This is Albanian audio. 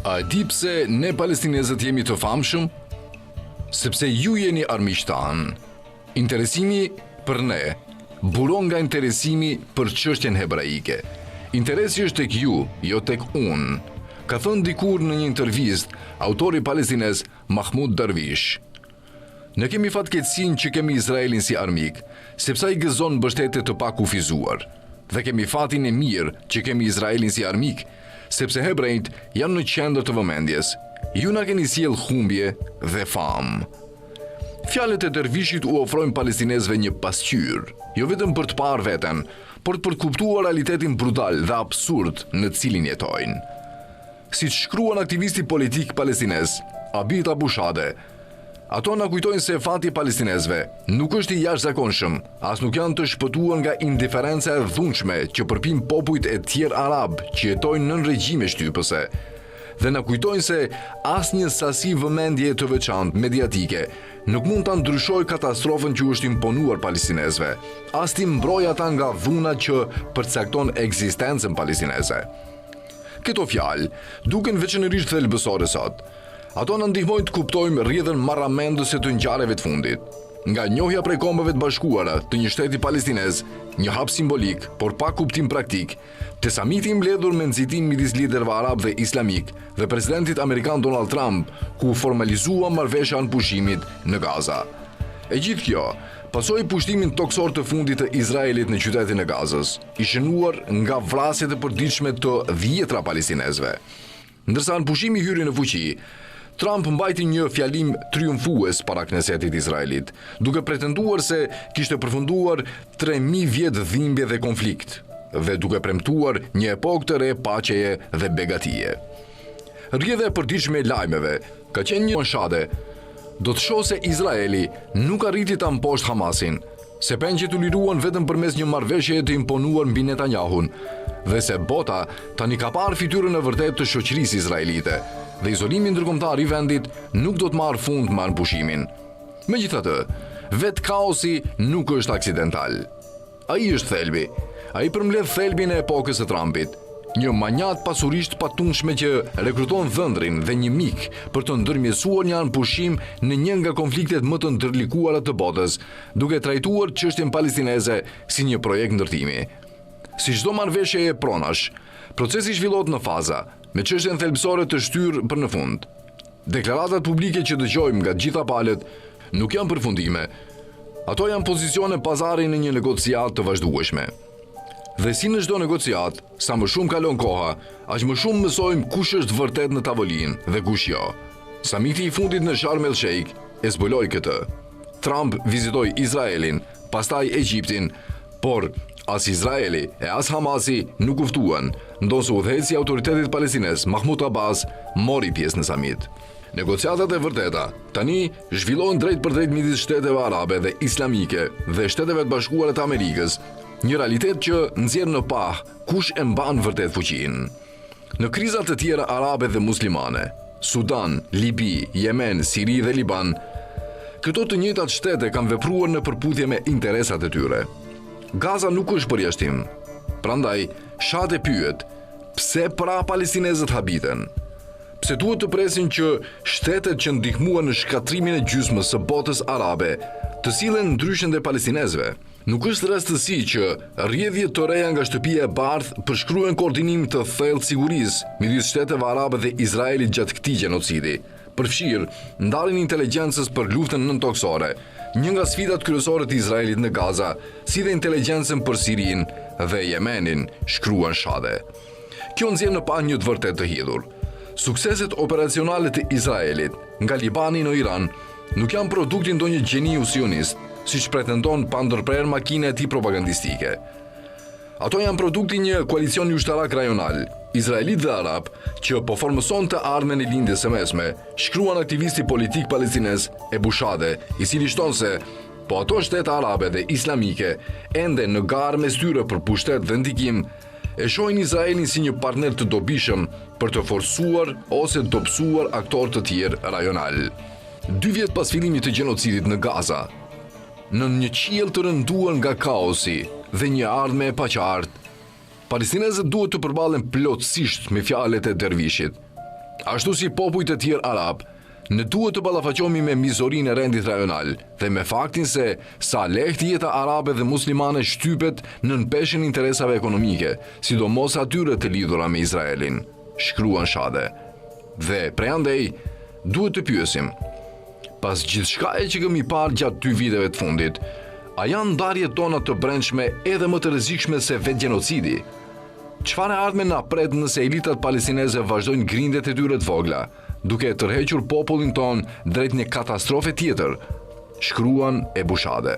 A di pse ne palestinezët jemi të famshëm? Sepse ju jeni armiqtan. Interesimi për ne buron nga interesimi për çështjen hebraike. Interesi është tek ju, jo tek unë, ka thënë dikur në një intervistë autori palestinez Mahmoud Darwish. Ne kemi fatkeqësinë që kemi Izraelin si armik, sepse ai gëzon mbështetje të pakufizuar. Dhe kemi fatin e mirë që kemi Izraelin si armik, sepse hebrejt janë në qendër të vëmendjes. Ju na keni sjell humbje dhe famë. Fjalët e Dervishit u ofrojnë palestinezëve një pasqyrë, jo vetëm për të parë veten, por për të kuptuar realitetin brutal dhe absurd në cilin jetojnë. Siç shkruan aktivisti politik palestinez Abid Abu Shade, ato na kujtojnë se fati i palestinezëve nuk është i jashtëzakonshëm, as nuk janë të shpëtuar nga indiferenca e dhunshme që përpin popujt e tjerë arab që jetojnë nën regjime shtypëse. Dhe na kujtojnë se asnjë sasi vëmendje të veçantë mediatike nuk mund ta ndryshojë katastrofën që është imponuar palestinezëve, as ti mbrojë ata nga dhuna që përcakton ekzistencën palestineze. Këto fjalë duken veçanërisht thelbësore sot. Ato na ndihmojnë të kuptojmë rrjedhën marramendëse të ngjarjeve të fundit. Nga njohja prej Kombeve të Bashkuara të një shteti palestinez, një hap simbolik, por pa kuptim praktik, te samiti i mbledhur me nxitim midis liderëve arab dhe islamik dhe presidentit amerikan Donald Trump, ku formalizua marrëveshja anë pushimit në Gaza. E gjithë kjo pasoi pushtimin toksor të fundit të Izraelit në qytetin e Gazës, i shënuar nga vrasjet e përditshme të dhjetra palestinezëve. Ndërsa anë pushimi hyri në fuqi, Trump mbajti një fjalim triumfues para Knesetit Izraelit, duke pretenduar se kishte përfunduar 3000 vjet dhimbje dhe konflikt, dhe duke premtuar një epokë të re paqeje dhe begatie. Rrjedha e përditshme e lajmeve ka qenë një shade. Do të shohë se Izraeli nuk arriti ta mposhtë Hamasin, se pengjet u liruan vetëm përmes një marrëveshjeje të imponuar mbi Netanyahun, dhe se bota tani ka parë fytyrën e vërtetë të shoqërisë izraelite, dhe izolimi ndërkombëtar i vendit nuk do të marrë fund me anëpushimin. Megjithatë, vetë kaosi nuk është aksidental. Ai është thelbi. Ai përmbledh thelbin e epokës së Trumpit, një manjat pasurisht patundshme që rekruton dhëndrin dhe një mik për të ndërmjetësuar një anëpushim në një nga konfliktet më të ndërlikuara të botës, duke trajtuar çështjen palestineze si një projekt ndërtimi. Si çdo marrëveshje e pronash, procesi zhvillohet në faza, me çështjen thelbësore të shtyrë për në fund. Deklaratat publike që dëgjojmë nga të gjitha palët nuk janë përfundime. Ato janë pozicione pazari në një negociat të vazhdueshme. Dhe si në çdo negociat, sa më shumë kalon koha, aq më shumë mësojmë kush është vërtet në tavolinë dhe kush jo. Samiti i fundit në Sharm el Sheikh e zbuloi këtë. Trump vizitoi Izraelin, pastaj Egjiptin, por as Izraeli e as Hamasi nuk uftuan, ndonse udhëheci i autoritetit palestinez Mahmoud Abbas mori pjesë në samit. Negociatat e vërteta tani zhvillohen drejt për drejt midis shteteve arabe dhe islamike dhe Shteteve të Bashkuara të Amerikës, një realitet që nxjerr në pah kush e mban vërtet fuqinë. Në krizat të tjera arabe dhe muslimane, Sudan, Libi, Yemen, Siri dhe Liban, këto të njëjtat shtete kanë vepruar në përputhje me interesat e tyre. Gaza nuk është përjashtim. Prandaj, Shade pyet, pse pra palestinezët habiten? Pse duhet të presin që shtetet që ndihmuan në shkatrimin e gjysmës së botës arabe të sillen ndryshe ndaj palestinezëve? Nuk është rastësi që rrjedhjet të reja nga shtëpia e bardhë përshkruajnë koordinim të thellë sigurisë midis shteteve arabe dhe Izraelit gjatë këtij gjenocidi. Përfshirë ndarjen e inteligjencës për luftën nëntoksore, një nga sfidat kryesore të Izraelit në Gaza, si dhe inteligjencën për Sirinë dhe Yemenin, shkruan Shade. Kjo nxjerr në pa një të vërtetë të hidhur. Sukseset operacionale të Izraelit nga Libani në Iran nuk janë produkti ndonjë gjeniu sionist, siç pretendon pa ndërprerë makina e tij propagandistike. Ato janë produkti një koalicioni ushtarak rajonal, izraelit dhe arab, që po formëson të ardhmen e lindjes së mesme, shkruan aktivisti politik palestinez Abu Shade, i cili shton se po ato shtete arabe dhe islamike, ende në garë mes tyre për pushtet dhe ndikim, e shohin Izraelin si një partner të dobishëm për të forcuar ose dobësuar aktor të tjerë rajonal. 2 vjet pas fillimit të gjenocidit në Gaza, në një qiell të rënduar nga kaosi dhe një ardhme e paqartë, palestinezët duhet të përballen plotësisht me fjalët e Dervishit. Ashtu si popujt e tjerë arab, ne duhet të ballafaqohemi me mizorinë e rendit rajonal dhe me faktin se sa lehtë jeta arabe dhe muslimane shtypet nën peshën interesave ekonomike, sidomos atyre të lidhura me Izraelin, shkruan Shade. Dhe prej andej, duhet të pyesim, pas gjithçkaje që kemi parë gjatë 2 viteve të fundit, a janë ndarjet tona të brendshme edhe më të rrezikshme se vetë gjenocidi? Çfarë ardhme na pret nëse elitat palestineze vazhdojnë grindet e tyre të vogla, duke tërhequr popullin ton drejt një katastrofe tjetër, shkruan Ebu Shade.